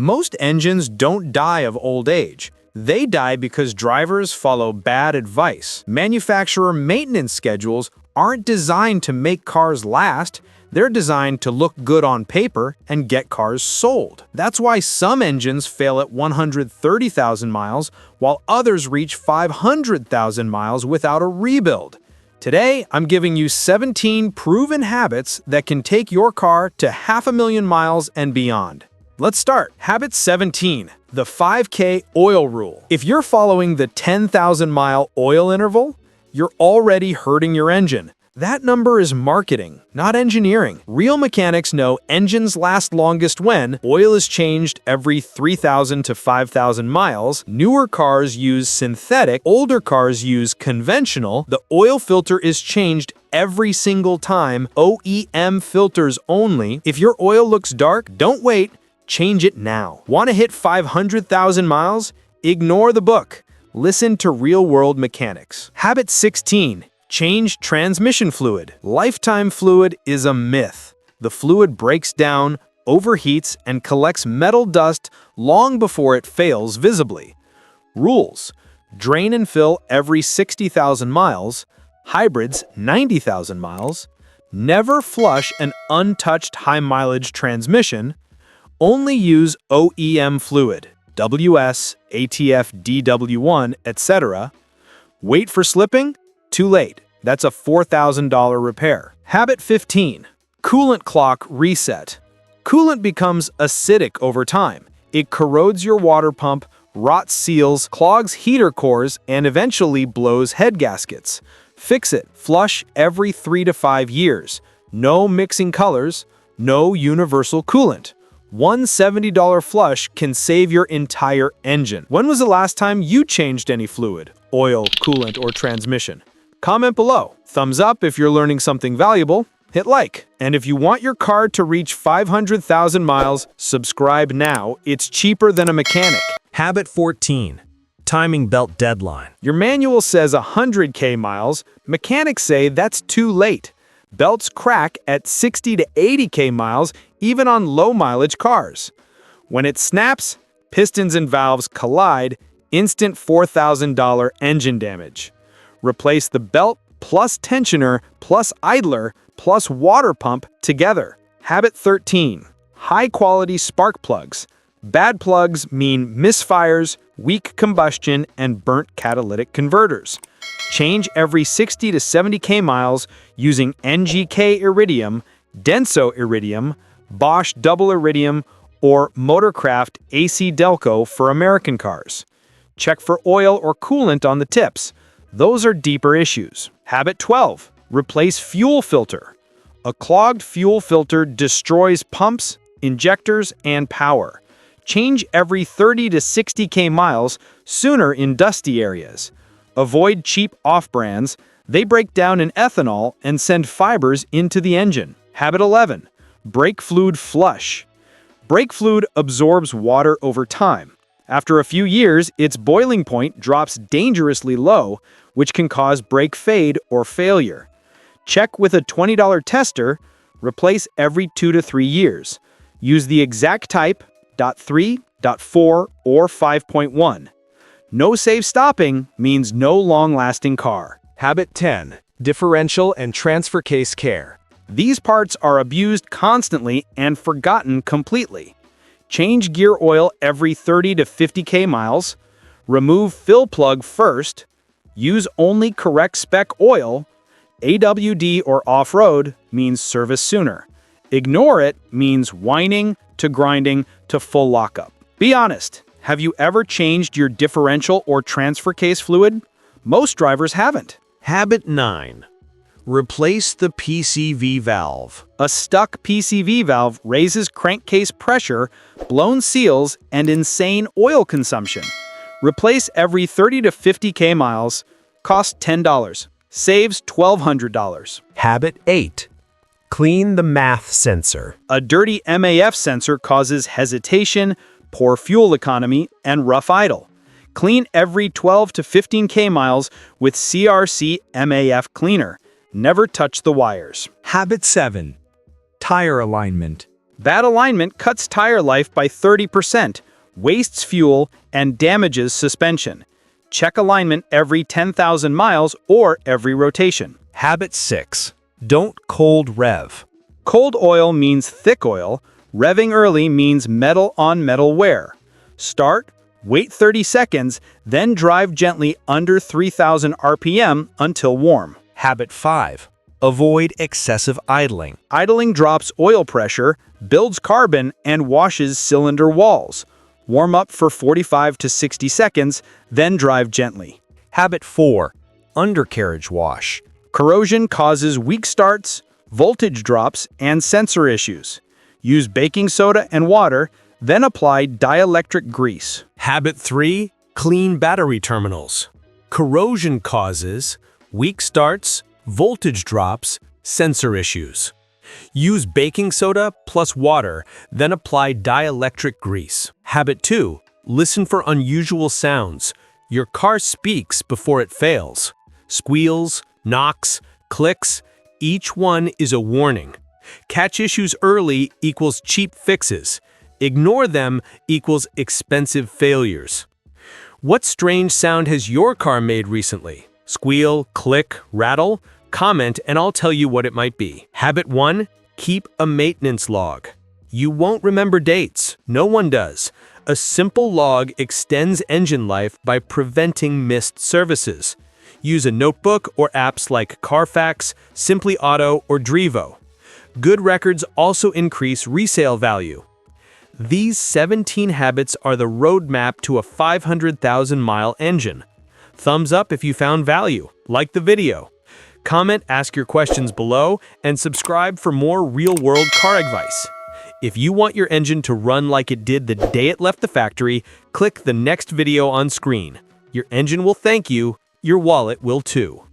Most engines don't die of old age. They die because drivers follow bad advice. Manufacturer maintenance schedules aren't designed to make cars last. They're designed to look good on paper and get cars sold. That's why some engines fail at 130,000 miles, while others reach 500,000 miles without a rebuild. Today, I'm giving you 17 proven habits that can take your car to 500,000 miles and beyond. Let's start. Habit 17, the 5K oil rule. If you're following the 10,000-mile oil interval, you're already hurting your engine. That number is marketing, not engineering. Real mechanics know engines last longest when oil is changed every 3,000 to 5,000 miles. Newer cars use synthetic, older cars use conventional. The oil filter is changed every single time. OEM filters only. If your oil looks dark, don't wait. Change it now. Want to hit 500,000 miles? Ignore the book. Listen to real-world mechanics. Habit 16. Change transmission fluid. Lifetime fluid is a myth. The fluid breaks down, overheats, and collects metal dust long before it fails visibly. Rules: drain and fill every 60,000 miles, hybrids 90,000 miles, never flush an untouched high-mileage transmission, only use OEM fluid, WS, ATF, DW1, etc. Wait for slipping? Too late. That's a $4,000 repair. Habit 15. Coolant clock reset. Coolant becomes acidic over time. It corrodes your water pump, rots seals, clogs heater cores, and eventually blows head gaskets. Fix it. Flush every 3 to 5 years. No mixing colors. No universal coolant. One $70 flush can save your entire engine. When was the last time you changed any fluid, oil, coolant, or transmission? Comment below. Thumbs up if you're learning something valuable. Hit like. And if you want your car to reach 500,000 miles, subscribe now. It's cheaper than a mechanic. Habit 14. Timing belt deadline. Your manual says 100K miles. Mechanics say that's too late. Belts crack at 60 to 80K miles, even on low-mileage cars. When it snaps, pistons and valves collide, instant $4,000 engine damage. Replace the belt plus tensioner plus idler plus water pump together. Habit 13. High-quality spark plugs. Bad plugs mean misfires, weak combustion, and burnt catalytic converters. Change every 60 to 70K miles using NGK iridium, Denso iridium, Bosch double iridium, or Motorcraft AC Delco for American cars. Check for oil or coolant on the tips. Those are deeper issues. Habit 12. Replace fuel filter. A clogged fuel filter destroys pumps, injectors, and power. Change every 30 to 60K miles, sooner in dusty areas. Avoid cheap off-brands. They break down in ethanol and send fibers into the engine. Habit 11. Brake fluid flush. Brake fluid absorbs water over time. After a few years, its boiling point drops dangerously low, which can cause brake fade or failure. Check with a $20 tester. Replace every 2 to 3 years. Use the exact type, .3, .4, or 5.1. No safe stopping means no long-lasting car. Habit 10. Differential and transfer case care. These parts are abused constantly and forgotten completely. Change gear oil every 30 to 50K miles. Remove fill plug first. Use only correct spec oil. AWD or off-road means service sooner. Ignore it means whining to grinding to full lockup. Be honest. Have you ever changed your differential or transfer case fluid? Most drivers haven't. Habit 9. Replace the PCV valve. A stuck PCV valve raises crankcase pressure, blown seals, and insane oil consumption. Replace every 30 to 50K miles. Costs $10. Saves $1,200. Habit 8. Clean the math sensor. A dirty MAF sensor causes hesitation, poor fuel economy, and rough idle. Clean every 12 to 15K miles with CRC MAF cleaner. Never touch the wires. Habit 7. Tire alignment. Bad alignment cuts tire life by 30%, wastes fuel, and damages suspension. Check alignment every 10,000 miles or every rotation. Habit 6. Don't cold rev. Cold oil means thick oil. Revving early means metal on metal wear. Start, wait 30 seconds, then drive gently under 3,000 RPM until warm. Habit 5. Avoid excessive idling. Idling drops oil pressure, builds carbon, and washes cylinder walls. Warm up for 45 to 60 seconds, then drive gently. Habit 4. Undercarriage wash. Corrosion causes weak starts, voltage drops, and sensor issues. Use baking soda and water, then apply dielectric grease. Habit 3. Clean battery terminals. Corrosion causes weak starts, voltage drops, sensor issues. Use baking soda plus water, then apply dielectric grease. Habit 2. Listen for unusual sounds. Your car speaks before it fails. Squeals, knocks, clicks, each one is a warning. Catch issues early equals cheap fixes. Ignore them equals expensive failures. What strange sound has your car made recently? Squeal, click, rattle? Comment and I'll tell you what it might be. Habit 1. Keep a maintenance log. You won't remember dates. No one does. A simple log extends engine life by preventing missed services. Use a notebook or apps like Carfax, Simply Auto, or Drivo. Good records also increase resale value. These 17 habits are the roadmap to a 500,000-mile engine. Thumbs up if you found value. Like the video. Comment, ask your questions below, and subscribe for more real-world car advice. If you want your engine to run like it did the day it left the factory, click the next video on screen. Your engine will thank you, your wallet will too.